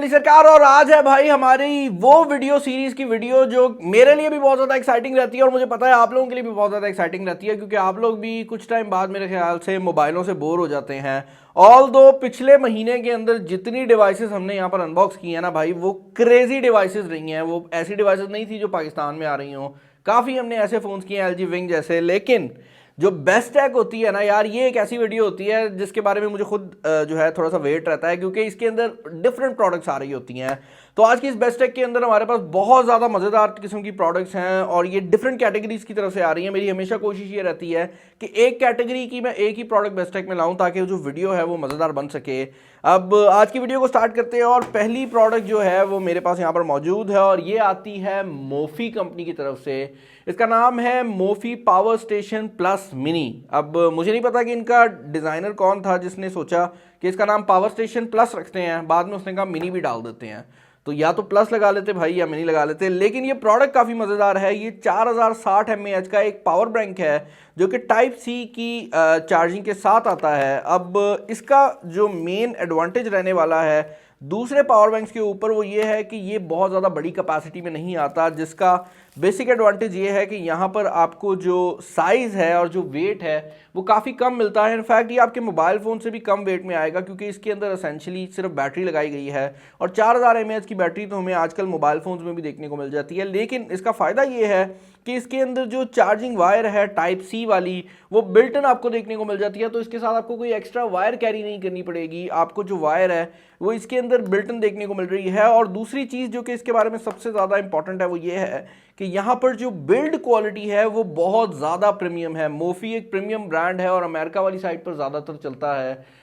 सरकार। और आज है भाई हमारी वो वीडियो सीरीज की वीडियो जो मेरे लिए भी बहुत ज़्यादा एक्साइटिंग रहती है और मुझे पता है आप लोगों के लिए भी बहुत ज़्यादा एक्साइटिंग रहती है, क्योंकि आप लोग भी कुछ टाइम बाद मेरे ख्याल से मोबाइलों से बोर हो जाते हैं। ऑल दो पिछले महीने के अंदर जितनी डिवाइसेस हमने यहाँ पर अनबॉक्स की है ना भाई, वो क्रेजी डिवाइसेस रही हैं। वो ऐसी डिवाइसेस नहीं थी जो पाकिस्तान में आ रही हों। काफ़ी हमने ऐसे फ़ोन्स किए हैं, LG विंग जैसे। लेकिन जो बेस्ट टेक होती है ना यार, ये एक ऐसी वीडियो होती है जिसके बारे में मुझे खुद जो है थोड़ा सा वेट रहता है, क्योंकि इसके अंदर डिफरेंट प्रोडक्ट्स आ रही होती हैं। तो आज की इस बेस्ट टेक के अंदर हमारे पास बहुत ज़्यादा मज़ेदार किस्म की प्रोडक्ट्स हैं और ये डिफरेंट कैटेगरीज की तरफ से आ रही हैं। मेरी हमेशा कोशिश ये रहती है कि एक कैटेगरी की मैं एक ही प्रोडक्ट बेस्ट टेक में लाऊं, ताकि जो वीडियो है वो मज़ेदार बन सके। अब आज की वीडियो को स्टार्ट करते हैं और पहली प्रोडक्ट जो है वो मेरे पास यहाँ पर मौजूद है और ये आती है मोफी कंपनी की तरफ से। इसका नाम है Murphy power station plus mini. अब मुझे नहीं पता कि इनका डिज़ाइनर कौन था जिसने सोचा कि इसका नाम पावर स्टेशन प्लस रखते हैं, बाद में उसने कहा मिनी भी डाल देते हैं। तो या तो प्लस लगा लेते भाई या मिनी लगा लेते। लेकिन ये प्रोडक्ट काफ़ी मज़ेदार है। ये 4060 mAh का एक पावर बैंक है जो कि टाइप सी की चार्जिंग के साथ आता है। अब इसका जो मेन एडवांटेज रहने वाला है दूसरे पावर बैंक्स के ऊपर वो ये है कि ये बहुत ज़्यादा बड़ी कैपेसिटी में नहीं आता, जिसका बेसिक एडवांटेज ये है कि यहाँ पर आपको जो साइज़ है और जो वेट है वो काफ़ी कम मिलता है। इनफैक्ट ये आपके मोबाइल फ़ोन से भी कम वेट में आएगा, क्योंकि इसके अंदर एसेंशियली सिर्फ बैटरी लगाई गई है। और 4000 mAh की बैटरी तो हमें आजकल मोबाइल फ़ोन्स में भी देखने को मिल जाती है। लेकिन इसका फ़ायदा ये है कि इसके अंदर जो चार्जिंग वायर है टाइप सी वाली, वो बिल्ट इन आपको देखने को मिल जाती है। तो इसके साथ आपको कोई एक्स्ट्रा वायर कैरी नहीं करनी पड़ेगी, आपको जो वायर है वो इसके अंदर बिल्ट इन देखने को मिल रही है। और दूसरी चीज़ जो कि इसके बारे में सबसे ज़्यादा इंपॉर्टेंट है वो ये है कि यहाँ पर जो बिल्ड क्वालिटी है वो बहुत ज़्यादा प्रीमियम है। मोफी एक प्रीमियम ब्रांड है और अमेरिका वाली साइड पर ज़्यादातर चलता है।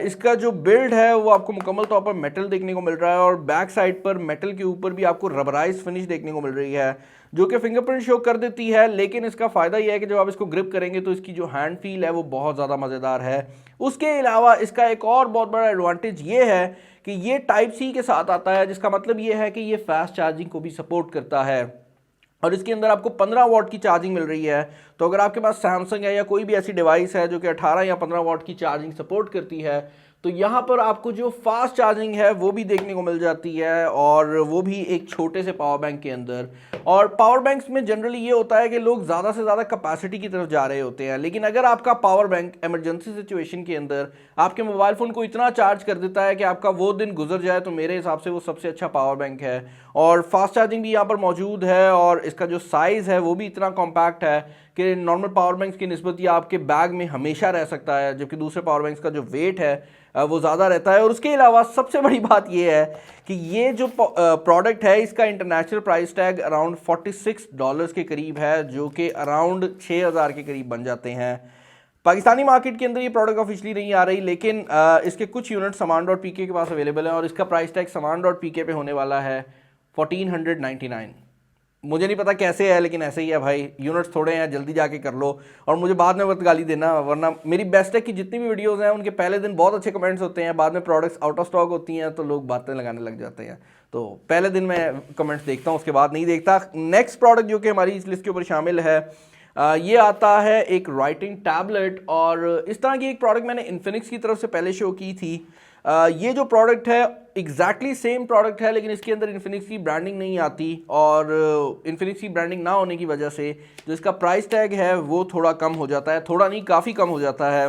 इसका जो बिल्ड है वो आपको मुकम्मल तौर पर मेटल देखने को मिल रहा है और बैक साइड पर मेटल के ऊपर भी आपको रबराइज फिनिश देखने को मिल रही है, जो कि फिंगरप्रिंट शो कर देती है। लेकिन इसका फ़ायदा यह है कि जब आप इसको ग्रिप करेंगे तो इसकी जो हैंड फील है वो बहुत ज़्यादा मज़ेदार है। उसके अलावा इसका एक और बहुत बड़ा एडवांटेज ये है कि ये टाइप सी के साथ आता है, जिसका मतलब ये है कि ये फास्ट चार्जिंग को भी सपोर्ट करता है। और इसके अंदर आपको 15 वॉट की चार्जिंग मिल रही है। तो अगर आपके पास सैमसंग है या कोई भी ऐसी डिवाइस है जो कि 18 या 15 वॉट की चार्जिंग सपोर्ट करती है, तो यहाँ पर आपको जो फास्ट चार्जिंग है वो भी देखने को मिल जाती है, और वो भी एक छोटे से पावर बैंक के अंदर। और पावर बैंक्स में जनरली ये होता है कि लोग ज़्यादा से ज़्यादा कैपेसिटी की तरफ जा रहे होते हैं। लेकिन अगर आपका पावर बैंक इमरजेंसी सिचुएशन के अंदर आपके मोबाइल फ़ोन को इतना चार्ज कर देता है कि आपका वो दिन गुजर जाए, तो मेरे हिसाब से वो सबसे अच्छा पावर बैंक है। और फास्ट चार्जिंग भी यहाँ पर मौजूद है और इसका जो साइज़ है वो भी इतना कॉम्पैक्ट है कि नॉर्मल पावर बैंक्स की निस्बत ये आपके बैग में हमेशा रह सकता है, जबकि दूसरे पावर बैंक्स का जो वेट है वो ज़्यादा रहता है। और उसके अलावा सबसे बड़ी बात ये है कि ये जो प्रोडक्ट है इसका इंटरनेशनल प्राइस टैग अराउंड $46 के करीब है, जो कि अराउंड 6000 के करीब बन जाते हैं। पाकिस्तानी मार्केट के अंदर ये प्रोडक्ट ऑफिशियली नहीं आ रही, लेकिन इसके कुछ यूनिट saman.pk के पास अवेलेबल हैं और इसका प्राइस टैग saman.pk पे होने वाला है 1499। मुझे नहीं पता कैसे है, लेकिन ऐसे ही है भाई। यूनिट्स थोड़े हैं, जल्दी जाके कर लो और मुझे बाद में मत गाली देना, वरना मेरी बेस्ट टेक की जितनी भी वीडियोस हैं उनके पहले दिन बहुत अच्छे कमेंट्स होते हैं, बाद में प्रोडक्ट्स आउट ऑफ स्टॉक होती हैं तो लोग बातें लगाने लग जाते हैं। तो पहले दिन मैं कमेंट्स देखता हूँ, उसके बाद नहीं देखता। नेक्स्ट प्रोडक्ट जो कि हमारी इस लिस्ट के ऊपर शामिल है, ये आता है एक राइटिंग टैबलेट। और इस तरह की एक प्रोडक्ट मैंने इन्फिनिक्स की तरफ से पहले शो की थी। ये जो प्रोडक्ट है एग्जैक्टली सेम प्रोडक्ट है, लेकिन इसके अंदर इन्फिनिक्स की ब्रांडिंग नहीं आती और इन्फिनिक्स की ब्रांडिंग ना होने की वजह से जो इसका प्राइस टैग है वो थोड़ा कम हो जाता है, थोड़ा नहीं काफ़ी कम हो जाता है।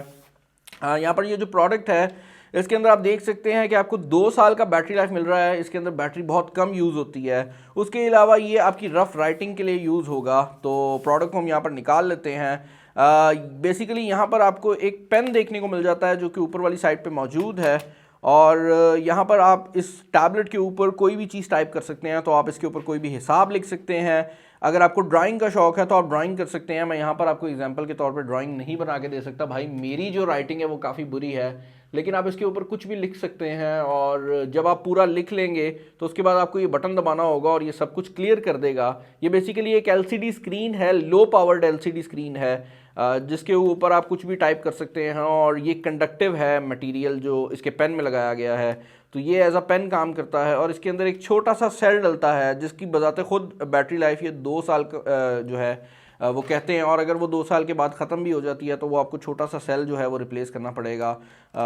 यहाँ पर ये जो प्रोडक्ट है इसके अंदर आप देख सकते हैं कि आपको 2 साल का बैटरी लाइफ मिल रहा है। इसके अंदर बैटरी बहुत कम यूज़ होती है। उसके अलावा ये आपकी रफ़ राइटिंग के लिए यूज़ होगा। तो प्रोडक्ट को हम यहाँ पर निकाल लेते हैं। बेसिकली यहाँ पर आपको एक पेन देखने को मिल जाता है जो कि ऊपर वाली साइड पे मौजूद है, और यहाँ पर आप इस टैबलेट के ऊपर कोई भी चीज़ टाइप कर सकते हैं। तो आप इसके ऊपर कोई भी हिसाब लिख सकते हैं। अगर आपको ड्राइंग का शौक है तो आप ड्राइंग कर सकते हैं। मैं यहाँ पर आपको एग्जांपल के तौर पर ड्राइंग नहीं बना के दे सकता भाई, मेरी जो राइटिंग है वो काफ़ी बुरी है। लेकिन आप इसके ऊपर कुछ भी लिख सकते हैं और जब आप पूरा लिख लेंगे तो उसके बाद आपको ये बटन दबाना होगा और ये सब कुछ क्लियर कर देगा। ये बेसिकली एक LCD स्क्रीन है, लो पावर्ड LCD स्क्रीन है, जिसके ऊपर आप कुछ भी टाइप कर सकते हैं। और ये कंडक्टिव है मटेरियल जो इसके पेन में लगाया गया है, तो ये एज अ पेन काम करता है। और इसके अंदर एक छोटा सा सेल डलता है जिसकी बजाते खुद बैटरी लाइफ ये 2 साल जो है वो कहते हैं, और अगर वो 2 साल के बाद ख़त्म भी हो जाती है तो वो आपको छोटा सा सेल जो है वो रिप्लेस करना पड़ेगा।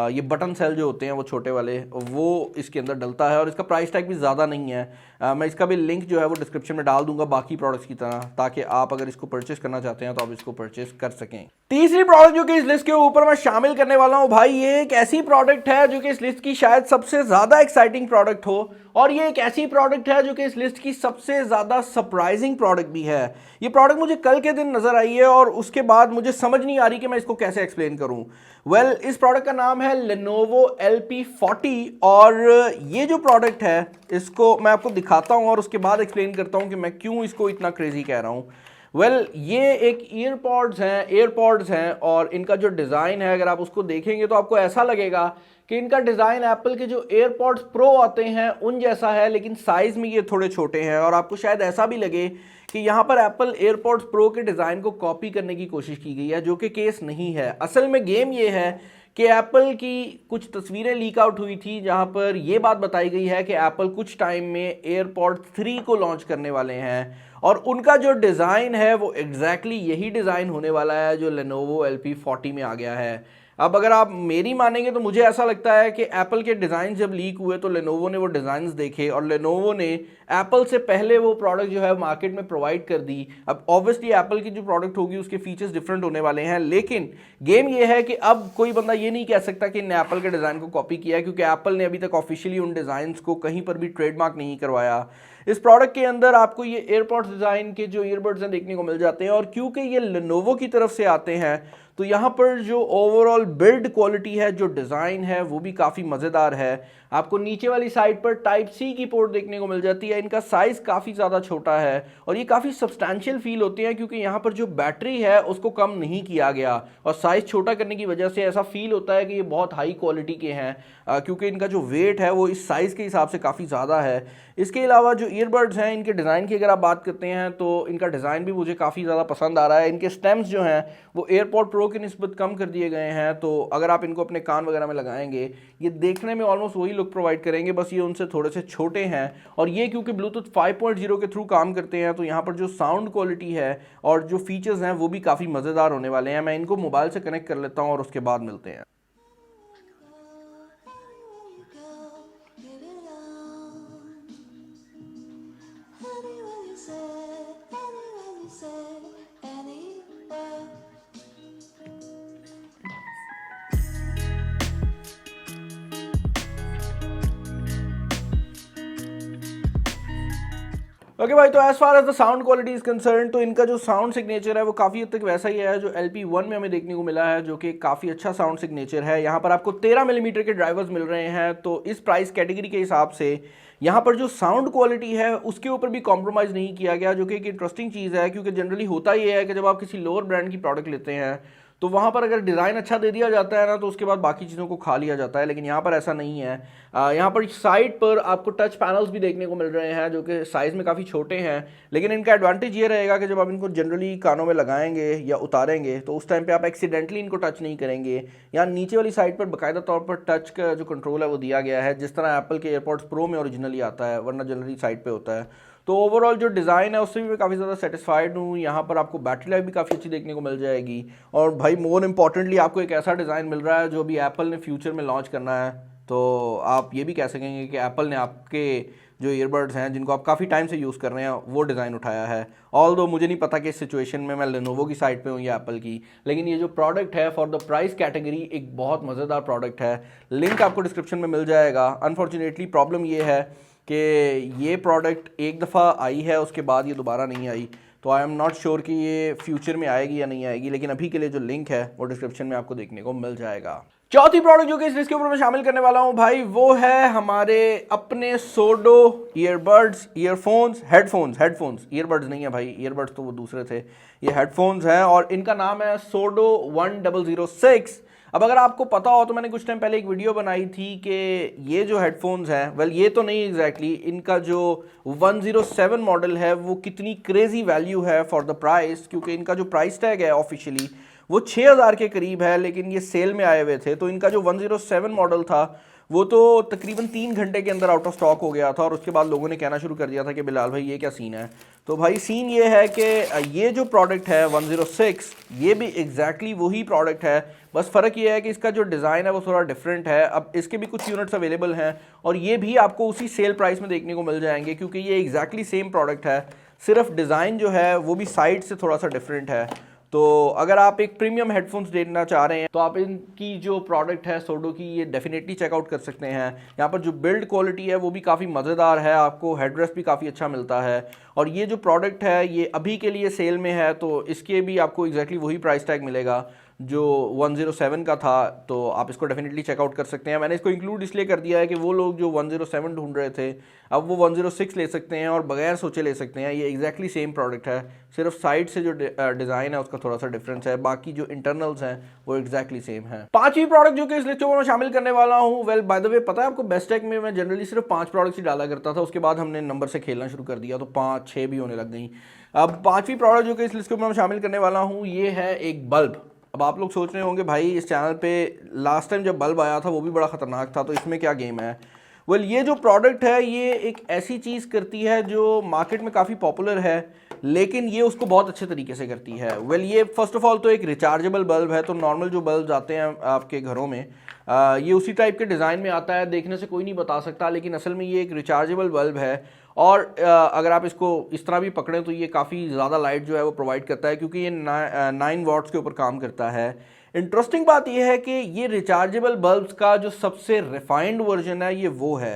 ये बटन सेल जो होते हैं वो छोटे वाले, वो इसके अंदर डलता है और इसका प्राइस टैग भी ज़्यादा नहीं है। मैं इसका भी लिंक जो है वो डिस्क्रिप्शन में डाल दूंगा बाकी प्रोडक्ट्स की तरह, ताकि आप अगर इसको परचेस करना चाहते हैं तो आप इसको परचेस कर सकें। तीसरी प्रोडक्ट जो कि इस लिस्ट के ऊपर मैं शामिल करने वाला हूं भाई, ये एक ऐसी प्रोडक्ट है जो कि इस लिस्ट की शायद सबसे ज़्यादा एक्साइटिंग प्रोडक्ट हो, और ये एक ऐसी प्रोडक्ट है जो कि इस लिस्ट की सबसे ज़्यादा सरप्राइजिंग प्रोडक्ट भी है। ये प्रोडक्ट मुझे कल के दिन नज़र आई है और उसके बाद मुझे समझ नहीं आ रही कि मैं इसको कैसे एक्सप्लेन करूं। वेल, इस प्रोडक्ट का नाम है Lenovo LP40, और ये जो प्रोडक्ट है इसको मैं आपको दिखाता हूं और उसके बाद एक्सप्लेन करता हूं कि मैं क्यों इसको इतना क्रेजी कह रहा हूं। वेल, ये एक एयरपॉड्स हैं और इनका जो डिज़ाइन है अगर आप उसको देखेंगे तो आपको ऐसा लगेगा कि इनका डिज़ाइन एप्पल के जो एयरपॉड्स प्रो आते हैं उन जैसा है, लेकिन साइज़ में ये थोड़े छोटे हैं। और आपको शायद ऐसा भी लगे कि यहाँ पर एप्पल एयरपॉड्स प्रो के डिज़ाइन को कॉपी करने की कोशिश की गई है, जो कि केस नहीं है। असल में गेम ये है कि एप्पल की कुछ तस्वीरें लीक आउट हुई थी जहाँ पर यह बात बताई गई है कि एप्पल कुछ टाइम में एयरपॉड्स 3 को लॉन्च करने वाले हैं, और उनका जो डिज़ाइन है वो एग्जैक्टली यही डिज़ाइन होने वाला है जो Lenovo LP40 में आ गया है। अब अगर आप मेरी मानेंगे तो मुझे ऐसा लगता है कि एप्पल के डिज़ाइन जब लीक हुए तो Lenovo ने वो डिज़ाइंस देखे और Lenovo ने एप्पल से पहले वो प्रोडक्ट जो है मार्केट में प्रोवाइड कर दी। अब ऑब्वियसली एप्पल की जो प्रोडक्ट होगी उसके फीचर्स डिफरेंट होने वाले हैं, लेकिन गेम ये है कि अब कोई बंदा ये नहीं कह सकता कि इन्हें एप्पल के डिज़ाइन को कॉपी किया है, क्योंकि एप्पल ने अभी तक ऑफिशियली उन डिज़ाइंस को कहीं पर भी ट्रेडमार्क नहीं करवाया। इस प्रोडक्ट के अंदर आपको ये एयरपॉड्स डिज़ाइन के जो ईयरबड्स हैं देखने को मिल जाते हैं, और क्योंकि ये Lenovo की तरफ से आते हैं तो यहाँ पर जो ओवरऑल बिल्ड क्वालिटी है, जो डिज़ाइन है, वो भी काफ़ी मज़ेदार है। आपको नीचे वाली साइड पर टाइप सी की पोर्ट देखने को मिल जाती है। इनका साइज़ काफ़ी ज़्यादा छोटा है और ये काफ़ी सब्सटैंशियल फील होते हैं, क्योंकि यहाँ पर जो बैटरी है उसको कम नहीं किया गया, और साइज़ छोटा करने की वजह से ऐसा फील होता है कि ये बहुत हाई क्वालिटी के हैं, क्योंकि इनका जो वेट है वो इस साइज़ के हिसाब से काफ़ी ज़्यादा है। इसके अलावा जो ईयरबड्स हैं, इनके डिज़ाइन की अगर आप बात करते हैं तो इनका डिज़ाइन भी मुझे काफ़ी ज़्यादा पसंद आ रहा है। इनके स्टेम्स जो हैं वो एयरपॉड प्रो की निस्बत कम कर दिए गए हैं, तो अगर आप इनको अपने कान वगैरह में लगाएंगे ये देखने में ऑलमोस्ट वही लुक प्रोवाइड करेंगे, बस ये उनसे थोड़े से छोटे हैं। और ये क्योंकि ब्लूटूथ 5.0 के थ्रू काम करते हैं तो यहाँ पर जो साउंड क्वालिटी है और जो फीचर्स हैं वो भी काफ़ी मज़ेदार होने वाले हैं। मैं इनको मोबाइल से कनेक्ट कर लेता हूँ और उसके बाद मिलते हैं। ओके भाई, तो as far as the sound quality is concern, तो इनका जो साउंड सिग्नेचर है वो काफ़ी हद तक वैसा ही है जो LP1 में हमें देखने को मिला है, जो कि काफ़ी अच्छा साउंड सिग्नेचर है। यहाँ पर आपको 13 मिलीमीटर के ड्राइवर्स मिल रहे हैं, तो इस प्राइस कैटेगरी के हिसाब से यहाँ पर जो साउंड क्वालिटी है उसके ऊपर भी कॉम्प्रोमाइज़ नहीं किया गया, जो कि एक इंटरेस्टिंग चीज़ है। क्योंकि जनरली होता ये है कि जब आप किसी लोअर ब्रांड की प्रोडक्ट लेते हैं तो वहाँ पर अगर डिज़ाइन अच्छा दे दिया जाता है ना तो उसके बाद बाकी चीज़ों को खा लिया जाता है, लेकिन यहाँ पर ऐसा नहीं है। यहाँ पर साइड पर आपको टच पैनल्स भी देखने को मिल रहे हैं जो कि साइज़ में काफ़ी छोटे हैं, लेकिन इनका एडवांटेज ये रहेगा कि जब आप इनको जनरली कानों में लगाएंगे या उतारेंगे तो उस टाइम पे आप एक्सीडेंटली इनको टच नहीं करेंगे। यहाँ नीचे वाली साइड पर बाकायदा तौर पर टच का जो कंट्रोल है वो दिया गया है, जिस तरह एप्पल के एयरपॉड्स प्रो में ओरिजिनली आता है, वरना जनरली साइड पर होता है। तो ओवरऑल जो डिज़ाइन है उससे भी मैं काफ़ी ज़्यादा सेटिस्फाइड हूँ। यहाँ पर आपको बैटरी लाइफ भी काफ़ी अच्छी देखने को मिल जाएगी, और भाई मोर इम्पॉर्टेंटली आपको एक ऐसा डिज़ाइन मिल रहा है जो भी एप्पल ने फ्यूचर में लॉन्च करना है। तो आप ये भी कह सकेंगे कि एप्पल ने आपके जो ईयरबड्स हैं जिनको आप काफ़ी टाइम से यूज़ कर रहे हैं वो डिज़ाइन उठाया है। ऑल्दो मुझे नहीं पता कि इस सिचुएशन में मैं Lenovo की साइड पे हूँ या एप्पल की, लेकिन ये जो प्रोडक्ट है फॉर द प्राइस कैटेगरी एक बहुत मज़ेदार प्रोडक्ट है। लिंक आपको डिस्क्रिप्शन में मिल जाएगा। अनफॉर्चुनेटली प्रॉब्लम ये है कि ये प्रोडक्ट एक दफ़ा आई है उसके बाद ये दोबारा नहीं आई, तो आई एम नॉट श्योर कि ये फ्यूचर में आएगी या नहीं आएगी, लेकिन अभी के लिए जो लिंक है वो डिस्क्रिप्शन में आपको देखने को मिल जाएगा। चौथी प्रोडक्ट जो कि इस लिस्ट के ऊपर मैं शामिल करने वाला हूँ भाई, वो है हमारे अपने सोडो ईयरबड्स, ईयरफोन्स, हेडफोन्स, ईयरबड्स नहीं है भाई, ईयरबड्स तो वो दूसरे थे, ये हेडफोन्स हैं और इनका नाम है सोडो 1006। अब अगर आपको पता हो तो मैंने कुछ टाइम पहले एक वीडियो बनाई थी कि ये जो हेडफोन्स हैं, वेल ये तो नहीं एग्जैक्टली, इनका जो 107 मॉडल है वो कितनी क्रेजी वैल्यू है फॉर द प्राइस, क्योंकि इनका जो प्राइस टैग है ऑफिशियली वो 6000 के करीब है, लेकिन ये सेल में आए हुए थे। तो इनका जो 107 मॉडल था वो तो तकरीबन 3 घंटे के अंदर आउट ऑफ स्टॉक हो गया था, और उसके बाद लोगों ने कहना शुरू कर दिया था कि बिलाल भाई ये क्या सीन है। तो भाई सीन ये है कि ये जो प्रोडक्ट है 106 ये भी एग्जैक्टली वही प्रोडक्ट है, बस फ़र्क ये है कि इसका जो डिज़ाइन है वो थोड़ा डिफरेंट है। अब इसके भी कुछ यूनिट्स अवेलेबल हैं और ये भी आपको उसी सेल प्राइस में देखने को मिल जाएंगे, क्योंकि ये एग्जैक्टली सेम प्रोडक्ट है, सिर्फ डिज़ाइन जो है वो भी साइड से थोड़ा सा डिफरेंट है। तो अगर आप एक प्रीमियम हेडफोन्स देखना चाह रहे हैं तो आप इनकी जो प्रोडक्ट है सोडो की, ये डेफिनेटली चेकआउट कर सकते हैं। यहाँ पर जो बिल्ड क्वालिटी है वो भी काफ़ी मज़ेदार है, आपको हेडरेस्ट भी काफ़ी अच्छा मिलता है। और ये जो प्रोडक्ट है ये अभी के लिए सेल में है, तो इसके भी आपको एग्जैक्टली वही प्राइस टैग मिलेगा जो 107 का था। तो आप इसको डेफिनेटली चेकआउट कर सकते हैं। मैंने इसको इंक्लूड इसलिए कर दिया है कि वो लोग जो 107 ढूंढ रहे थे अब वो 106 ले सकते हैं और बगैर सोचे ले सकते हैं। ये एग्जैक्टली सेम प्रोडक्ट है, सिर्फ साइड से जो डिज़ाइन है उसका थोड़ा सा डिफरेंस है, बाकी जो इंटरनल्स हैं वो एग्जैक्टली सेम है। पांचवी प्रोडक्ट जो कि इस लिस्ट में मैं शामिल करने वाला हूँ, वेल बाय द वे पता है आपको, बेस्ट टेक में मैं जनरली सिर्फ 5 प्रोडक्ट्स ही डाला करता था, उसके बाद हमने नंबर से खेलना शुरू कर दिया तो 5 6 भी होने लग गई। अब पांचवी प्रोडक्ट जो कि इस लिस्ट में मैं शामिल करने वाला हूँ ये है एक बल्ब। अब आप लोग सोच रहे होंगे भाई इस चैनल पे लास्ट टाइम जब बल्ब आया था वो भी बड़ा ख़तरनाक था, तो इसमें क्या गेम है। वेल ये जो प्रोडक्ट है ये एक ऐसी चीज़ करती है जो मार्केट में काफ़ी पॉपुलर है, लेकिन ये उसको बहुत अच्छे तरीके से करती है। वेल ये फर्स्ट ऑफ ऑल तो एक रिचार्जेबल बल्ब है। तो नॉर्मल जो बल्ब आते हैं आपके घरों में ये उसी टाइप के डिज़ाइन में आता है, देखने से कोई नहीं बता सकता, लेकिन असल में ये एक रिचार्जेबल बल्ब है। और अगर आप इसको इस तरह भी पकड़ें तो ये काफ़ी ज़्यादा लाइट जो है वो प्रोवाइड करता है, क्योंकि ये 9 वॉट्स के ऊपर काम करता है। इंटरेस्टिंग बात यह है कि ये रिचार्जेबल बल्ब्स का जो सबसे रिफाइंड वर्जन है ये वो है।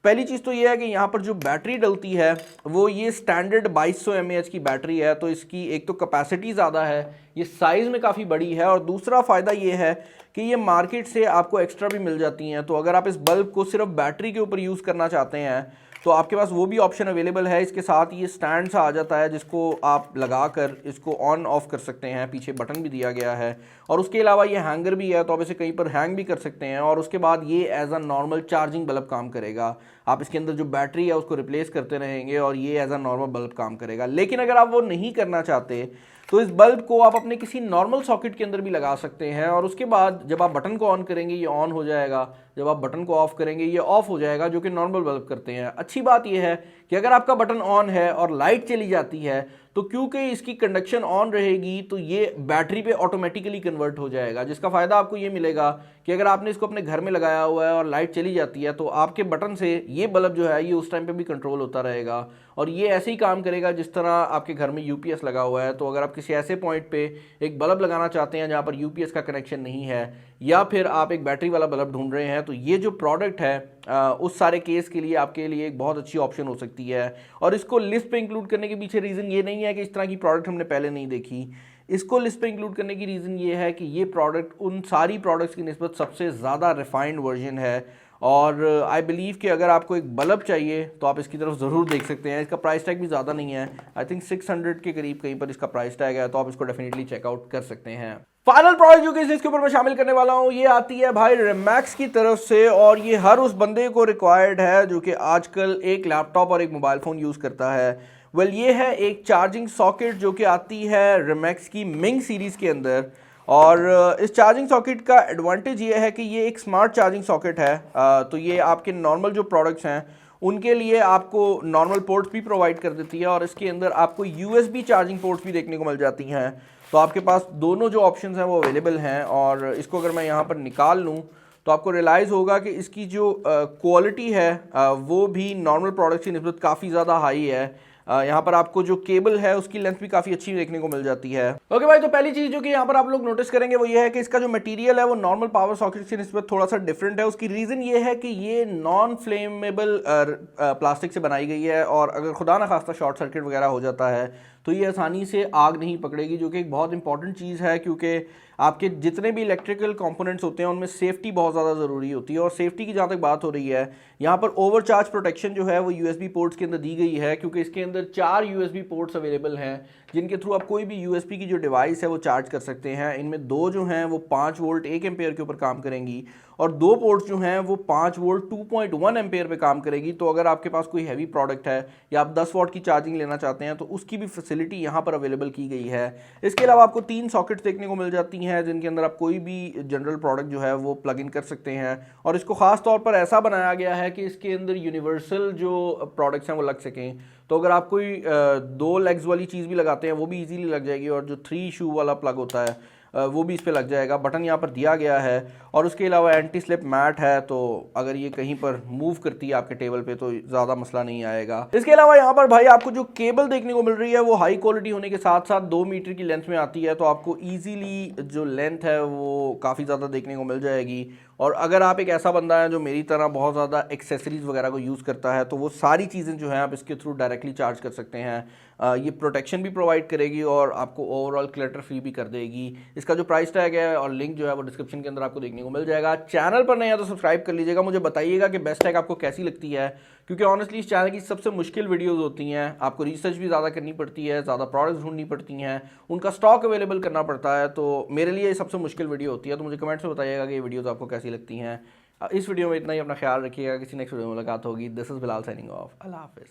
पहली चीज़ तो ये है कि यहाँ पर जो बैटरी डलती है वो ये स्टैंडर्ड 2200 mAh की बैटरी है, तो इसकी एक तो कैपेसिटी ज़्यादा है, ये साइज़ में काफ़ी बड़ी है, और दूसरा फ़ायदा ये है कि ये मार्केट से आपको एक्स्ट्रा भी मिल जाती हैं। तो अगर आप इस बल्ब को सिर्फ बैटरी के ऊपर यूज़ करना चाहते हैं तो आपके पास वो भी ऑप्शन अवेलेबल है। इसके साथ ये स्टैंड सा आ जाता है जिसको आप लगाकर इसको ऑन ऑफ कर सकते हैं, पीछे बटन भी दिया गया है, और उसके अलावा ये हैंगर भी है, तो आप इसे कहीं पर हैंग भी कर सकते हैं। और उसके बाद ये as a normal charging bulb काम करेगा। आप इसके अंदर जो बैटरी है उसको रिप्लेस करते रहेंगे और ये एज अ नॉर्मल बल्ब काम करेगा। लेकिन अगर आप वो नहीं करना चाहते तो इस बल्ब को आप अपने किसी नॉर्मल सॉकेट के अंदर भी लगा सकते हैं, और उसके बाद जब आप बटन को ऑन करेंगे ये ऑन हो जाएगा, जब आप बटन को ऑफ करेंगे ये ऑफ हो जाएगा, जो कि नॉर्मल बल्ब करते हैं। अच्छी बात यह है कि अगर आपका बटन ऑन है और लाइट चली जाती है तो क्योंकि इसकी कंडक्शन ऑन रहेगी तो ये बैटरी पे ऑटोमेटिकली कन्वर्ट हो जाएगा, जिसका फ़ायदा आपको ये मिलेगा कि अगर आपने इसको अपने घर में लगाया हुआ है और लाइट चली जाती है तो आपके बटन से ये बल्ब जो है ये उस टाइम पे भी कंट्रोल होता रहेगा, और ये ऐसे ही काम करेगा जिस तरह आपके घर में यूपीएस लगा हुआ है। तो अगर आप किसी ऐसे पॉइंट पे एक बल्ब लगाना चाहते हैं जहाँ पर यूपीएस का कनेक्शन नहीं है, या फिर आप एक बैटरी वाला बल्ब ढूंढ रहे हैं, तो ये जो प्रोडक्ट है उस सारे केस के लिए आपके लिए एक बहुत अच्छी ऑप्शन हो सकती है। और इसको लिस्ट पे इंक्लूड करने के पीछे रीज़न ये नहीं है कि इस तरह की प्रोडक्ट हमने पहले नहीं देखी, इसको लिस्ट पे इंक्लूड करने की रीज़न ये है कि ये प्रोडक्ट उन सारी प्रोडक्ट्स की निस्बत सबसे ज़्यादा रिफाइंड वर्जन है। और आई बिलीव कि अगर आपको एक बल्ब चाहिए तो आप इसकी तरफ ज़रूर देख सकते हैं। इसका प्राइस टैग भी ज़्यादा नहीं है, आई थिंक 600 के करीब कहीं पर इसका प्राइस टैग है, तो आप इसको डेफिनेटली चेकआउट कर सकते हैं। फाइनल प्रोडक्ट जो कि इसके ऊपर मैं शामिल करने वाला हूँ ये आती है भाई रिमैक्स की तरफ से, और ये हर उस बंदे को रिक्वायर्ड है जो कि आजकल एक लैपटॉप और एक मोबाइल फ़ोन यूज़ करता है। वेल ये है एक चार्जिंग सॉकेट जो कि आती है रिमैक्स की मिंग सीरीज़ के अंदर। और इस चार्जिंग सॉकेट का एडवांटेज ये है कि ये एक स्मार्ट चार्जिंग सॉकेट है। तो ये आपके नॉर्मल जो प्रोडक्ट्स हैं उनके लिए आपको नॉर्मल पोर्ट्स भी प्रोवाइड कर देती है, और इसके अंदर आपको यूएसबी चार्जिंग पोर्ट्स भी देखने को मिल जाती हैं। तो आपके पास दोनों जो ऑप्शंस हैं वो अवेलेबल हैं। और इसको अगर मैं यहाँ पर निकाल लूँ तो आपको रियलाइज़ होगा कि इसकी जो क्वालिटी है वो भी नॉर्मल प्रोडक्ट्स की निस्बत काफ़ी ज़्यादा हाई है। यहाँ पर आपको जो केबल है उसकी लेंथ भी काफ़ी अच्छी देखने को मिल जाती है। ओके भाई, तो पहली चीज़ जो कि यहाँ पर आप लोग नोटिस करेंगे वो ये है कि इसका जो मटेरियल है वो नॉर्मल पावर सॉकेट की निस्बत थोड़ा सा डिफरेंट है। उसकी रीज़न ये है कि ये नॉन फ्लेमेबल प्लास्टिक से बनाई गई है, और अगर खुदा ना खास्ता शॉर्ट सर्किट वगैरह हो जाता है तो ये आसानी से आग नहीं पकड़ेगी, जो कि एक बहुत इंपॉर्टेंट चीज़ है, क्योंकि आपके जितने भी इलेक्ट्रिकल कंपोनेंट्स होते हैं उनमें सेफ्टी बहुत ज़्यादा ज़रूरी होती है। और सेफ्टी की जहाँ तक बात हो रही है, यहाँ पर ओवरचार्ज प्रोटेक्शन जो है वो यूएसबी पोर्ट्स के अंदर दी गई है, क्योंकि इसके अंदर 4 यूएसबी पोर्ट्स अवेलेबल हैं जिनके थ्रू आप कोई भी यूएसबी की जो डिवाइस है वो चार्ज कर सकते हैं। इनमें 2 जो हैं वो 5 वोल्ट 1 एम्पेयर के ऊपर काम करेंगी, और 2 पोर्ट्स जो हैं वो 5 वोल्ट 2.1 एम्पेयर पे काम करेगी। तो अगर आपके पास कोई हैवी प्रोडक्ट है या आप 10 वॉट की चार्जिंग लेना चाहते हैं तो उसकी भी फैसिलिटी यहाँ पर अवेलेबल की गई है। इसके अलावा आपको 3 सॉकेट्स देखने को मिल जाती हैं जिनके अंदर आप कोई भी जनरल प्रोडक्ट जो है वो प्लग इन कर सकते हैं, और इसको ख़ास तौर पर ऐसा बनाया गया है कि इसके अंदर यूनिवर्सल जो प्रोडक्ट्स हैं वो लग सकें। तो अगर आप कोई 2 लेग्स वाली चीज़ भी लगाते हैं वो भी इजीली लग जाएगी, और जो 3 शू वाला प्लग होता है वो भी इस पे लग जाएगा। बटन यहाँ पर दिया गया है, और उसके अलावा एंटी स्लिप मैट है, तो अगर ये कहीं पर मूव करती है आपके टेबल पे तो ज़्यादा मसला नहीं आएगा। इसके अलावा यहाँ पर भाई आपको जो केबल देखने को मिल रही है वो हाई क्वालिटी होने के साथ साथ 2 मीटर की लेंथ में आती है, तो आपको ईजीली जो लेंथ है वो काफ़ी ज़्यादा देखने को मिल जाएगी। और अगर आप एक ऐसा बंदा है जो मेरी तरह बहुत ज़्यादा एक्सेसरीज़ वगैरह को यूज़ करता है, तो वो सारी चीज़ें जो हैं आप इसके थ्रू डायरेक्टली चार्ज कर सकते हैं। ये प्रोटेक्शन भी प्रोवाइड करेगी और आपको ओवरऑल क्लटर फ्री भी कर देगी। इसका जो प्राइस टैग है और लिंक जो है वो डिस्क्रिप्शन के अंदर आपको देखने को मिल जाएगा। चैनल पर नए हैं तो सब्सक्राइब कर लीजिएगा। मुझे बताइएगा कि बेस्ट टैग आपको कैसी लगती है, क्योंकि ऑनेस्टली इस चैनल की सबसे मुश्किल वीडियोस होती हैं। आपको रिसर्च भी ज़्यादा करनी पड़ती है, ज़्यादा प्रोडक्ट्स ढूंढनी पड़ती हैं, उनका स्टॉक अवेलेबल करना पड़ता है, तो मेरे लिए सबसे मुश्किल वीडियो होती है। तो मुझे कमेंट्स में बताइएगा कि ये वीडियोज़ आपको कैसी लगती हैं। इस वीडियो में इतना ही, अपना ख्याल रखिएगा। किसी नेक्स्ट वीडियो में मुलाकात होगी। This is Bilal signing off. अल्लाह हाफिज़।